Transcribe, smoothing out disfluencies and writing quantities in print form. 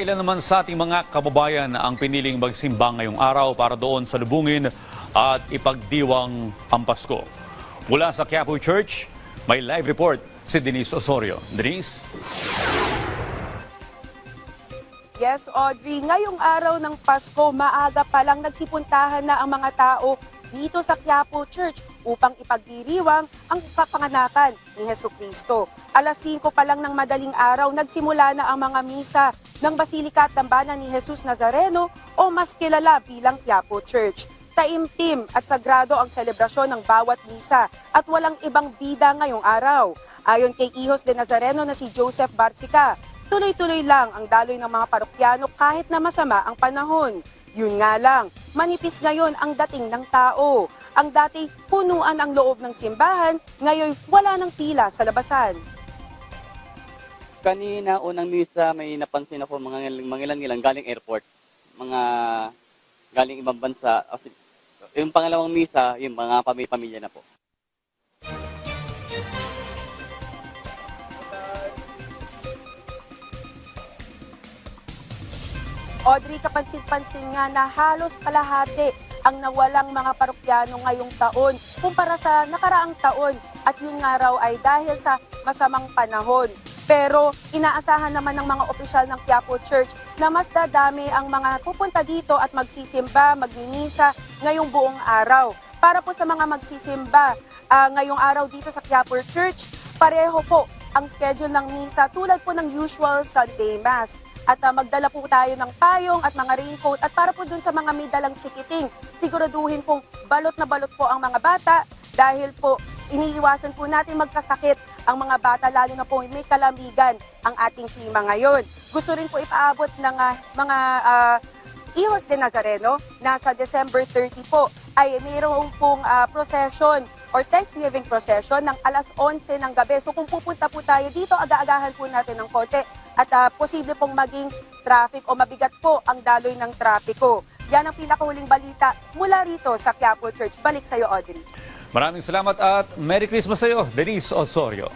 Ilan naman sa ating mga kababayan ang piniling magsimba ngayong araw para doon salubungin at ipagdiwang ang Pasko. Mula sa Quiapo Church, may live report si Denise Osorio. Denise? Yes, Audrey, ngayong araw ng Pasko, maaga pa lang nagsipuntahan na ang mga tao dito sa Quiapo Church upang ipagdiriwang ang kapanganakan ni Jesucristo. Alas 5 pa lang ng madaling araw, nagsimula na ang mga misa ng Basilika at Dambana ni Jesus Nazareno o mas kilala bilang Quiapo Church. Taimtim at sagrado ang selebrasyon ng bawat misa at walang ibang bida ngayong araw. Ayon kay Hijos de Nazareno na si Joseph Barcica, tuloy-tuloy lang ang daloy ng mga parokyano kahit na masama ang panahon. Yun nga lang, manipis ngayon ang dating ng tao. Ang dati punuan ang loob ng simbahan, ngayon wala ng pila sa labasan. Kanina unang misa may napansin ako mga ilang galing airport, mga galing ibang bansa. Yung pangalawang misa, yung mga pamilya na po. Audrey, kapansin-pansin nga na halos kalahati ang nawalang mga parokyano ngayong taon kumpara sa nakaraang taon. At yun nga raw ay dahil sa masamang panahon. Pero inaasahan naman ng mga opisyal ng Quiapo Church na mas dadami ang mga pupunta dito at magsisimba, magmimisa ngayong buong araw. Para po sa mga magsisimba ngayong araw dito sa Quiapo Church, pareho po ang schedule ng misa tulad po ng usual Sunday Mass. At magdala po tayo ng payong at mga raincoat. At para po dun sa mga may dalang chikiting, siguraduhin pong balot na balot po ang mga bata dahil po iniiwasan po natin magkasakit ang mga bata, lalo na po may kalamigan ang ating klima ngayon. Gusto rin po ipaabot ng mga Hijos de Nazareno na sa December 30 po ay mayroong pong procession or Thanksgiving procession ng alas 11 ng gabi. So kung pupunta po tayo dito, aga-agahan po natin ng konti at posible pong maging traffic o mabigat po ang daloy ng trapiko. Yan ang pinakahuling balita mula rito sa Quiapo Church. Balik sa iyo, Audrey. Maraming salamat at Merry Christmas sa iyo, Denise Osorio.